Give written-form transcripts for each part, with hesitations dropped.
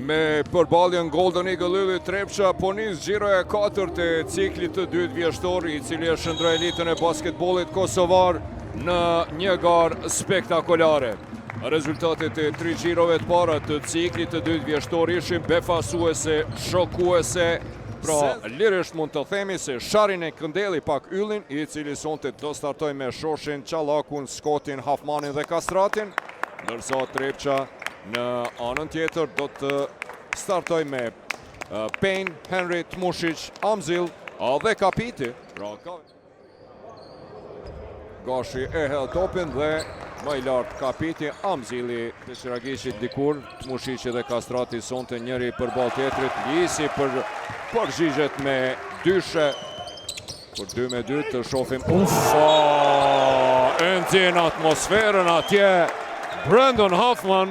Me përballjen Golden Eagle Ylli Trepça po nis xhiroja e 4 të ciklit të dytë vjeshtor, I cili e shndroi elitën e basketbollit kosovar në një garë spektakolare. Rezultatet e 3 xhirove të para të ciklit të dytë vjeshtor ishin befasuese, shokuese. Pra, lirisht mund të themi se Sharin e këndeli pak Yllin, I cili sonte do startoj me Shoshin, Qallakun, Skotin, Hafmanin dhe Kastratin, ndërsa Trepça në anën tjetër do të startoj me Payne, Henry, Tmushic, Amzil dhe Kapiti. Gashi e hell topin dhe më I lartë Kapiti, Amzili të Shiragishit dikur, Tmushic dhe Kastrati sonte njëri për ball tjetrit, Lisi për përgjigjet me dyshe. Për 2-2 të shofim. E nxjerr atmosferën atje. Brandon Hoffman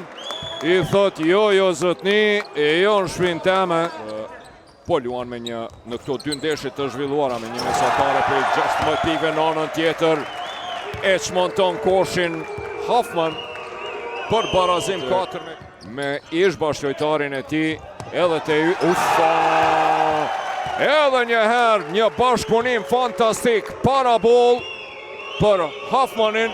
I thot jo zotni, jo në shpinë teme. Po luan me një në këto 2 ndeshje të zhvilluara me një mesatare për 16 pikëve në anën tjetër. E çmonton koshin Hoffman për barazim 4 me ish bashkëlojtarin e tij, edhe te edhe një herë një bashkëpunim fantastik parabol për Hoffmanin,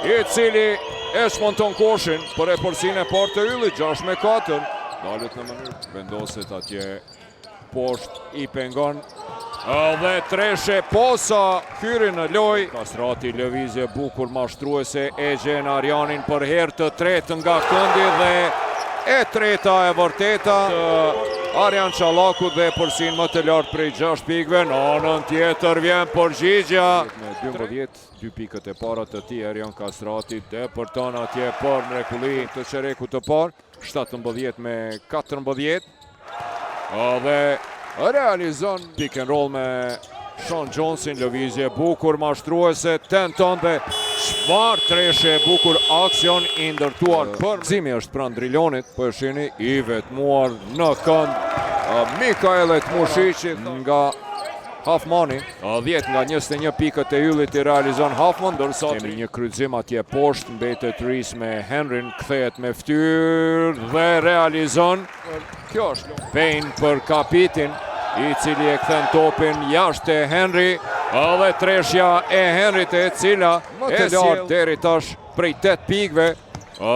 I cili e shmonton koshin për e përsin e parë të Yllit, 6-4. Dalet në mënyrë, vendoset atje poshtë I pengon. Dhe treshe posa hyri në loj. Kastrati lëvizje bukur mashtruese e gjen Arjanin për herë të tretë nga këndi dhe e treta e vërteta. Arjan Qallaku dhe përsin më të lartë prej 6 pikëve. Në anën tjetër vjen përgjigja. Me 12, 2 pikët e para të tij Arjan Kastrati, depërton atje për mrekulli të çerekut të parë, 17-14. Dhe realizon pick and roll me Sean Johnson, lëvizje bukur mashtruese, tenton dhe çfarë treshe bukur, aksion I ndërtuar për Zimi është pranë drilonit, po e shihni I vetmuar në kënd Mikaele Tmushicit nga Hafmani. 10 nga 21 pikët e Yllit I realizon Hafman, ndërsa kemi një kryqëzim atje poshtë, mbetet Rhys me Henryn, kthehet me fytyrë dhe realizon. Kjo është Payne për Kapitin, I cili e kthen topin jashtë e Henry, dhe treshja e Henryt e cila e lartë deri tash prej 8 pikëve,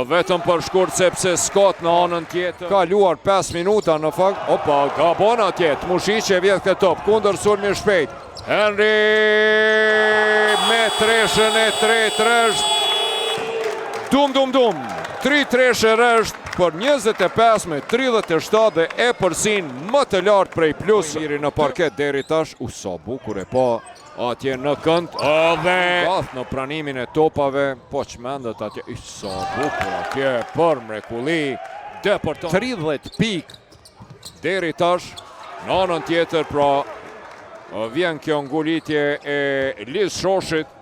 vetëm për shkurt sepse Scott në anën tjetër kaluar 5 minuta në fakt. Opa, gabon atje, Tmushic e vjedh këtë top, kundër sulmi shpejt. Henry me treshën e 3 rresht. Dum. 3 treshe rresht për 25-37 dhe e përsin më të lartë prej plus. Iri në parket deri tash, sa bukur e pa atje në kënd, dhe gath në pranimin e topave, po çmendet atje, sa bukur atje për mrekulli, depërton 30 pikë deri tash. Në anën tjetër pra vjen kjo ngulitje e Liz Shoshit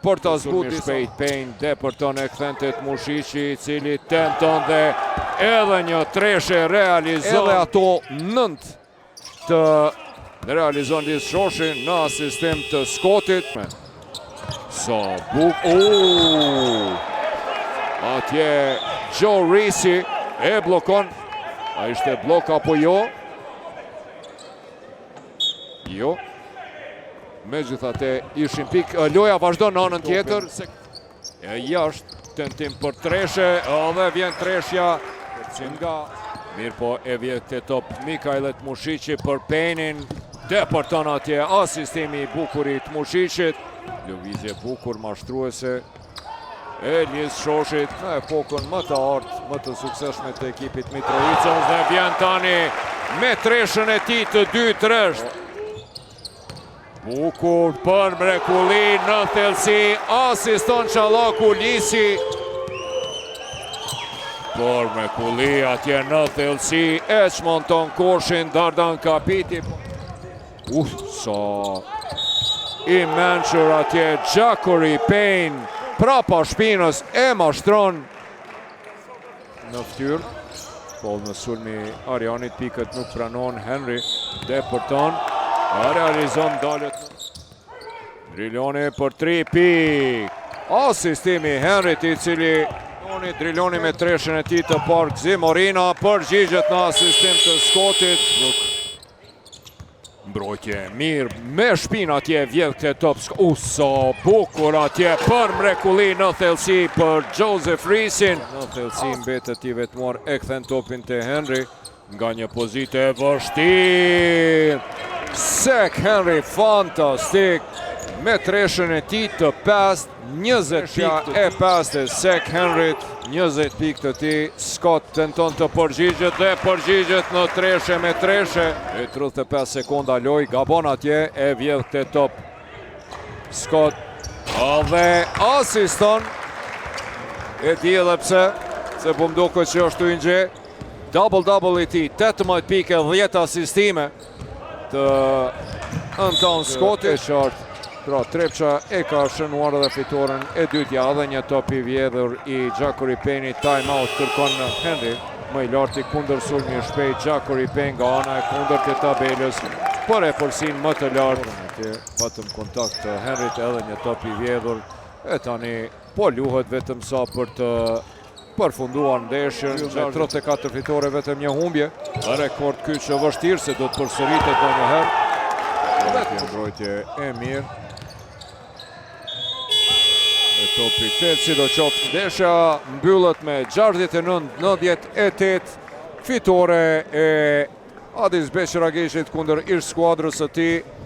për ta zbutur shpejt Payne, depërton e kthente Tmushici, I cili tenton dhe edhe një treshe realizon. Edhe ato 9 të realizon Liz Shoshi në asistim të Scottit. Sa bukur. Atje Joe Risi e blokon. A ishte blok apo jo? Jo. Megjithatë ishin pik. Loja vazhdon në anën tjetër. Jashtë tentim për treshe, dhe vjen treshja nga mirë po e vjet të top Mikaele Tmushici për Paynein, depërton atje asistimi I bukur I Tmushicit, lëvizje bukur mashtruese e Liz Shoshit në epokën më të artë, më të suksesshme të ekipit Mitrovicës, dhe vjen tani me treshën e tij të 2 rresht. Bukur për mrekulli në thellësi, asiston Qallaku Lisi. Por mrekulli atje në thellësi, e çmonton koshin Dardan Kapiti. Sa I mençur atje Gjakuri Payne, prapa shpinës e mashtron në fytyrë. Po në sulmi Arjanit pikët nuk pranon, Henry depërton. Realizon dalet Driloni për 3 pikë. Asistimi Henryt I cili Driloni me treshën e tij të parë, Gzim Orina përgjigjet në asistim të Skotit. Mbrojtje mirë me shpinë atje, vjedh këtë top. Sa bukur atje për mrekulli në thellësi për Joseph Risin. Në thellësi mbetet i vetmuar, e kthen topin te Henry nga një pozitë e vështirë. Zach Henry fantastik me treshën e tij të pestë, 20 pikë e pestë Zach Henry, 20 pikë të tij. Scott tenton të përgjigjet dhe përgjigjet në treshe me treshe. E 35 sekonda loj, gabon atje, e vjedh këtë top. Scott dhe asiston. E di edhe pse, se po mduket që është të ingje. Double i tij, 18 pikë, 10 asistime të Anton Scottit. Qartë. Pra, Trepqa e ka shënuar dhe fitoren e dytja, dhe një top i vjedhur i Gjakuri Peni. Time out kërkon Henry, më i larti kundër sulmi i shpejt Gjakuri Peni nga ana e kundërt e tabelës për e përsin më të lartë. Patëm kontakt Henryt, edhe një top i vjedhur, e tani po luhet vetëm sa për të përfunduar ndeshjen. Me 34 fitore, vetëm një humbje. Rekord ky që vështirë se do të përsëritet ndonjëherë. Vetëm mbrojtje e mirë. Topi kthehet sidoqoftë. Ndeshja mbyllet me 69-98 fitore e Adis Beqirageshit kundër ish skuadrës së tij.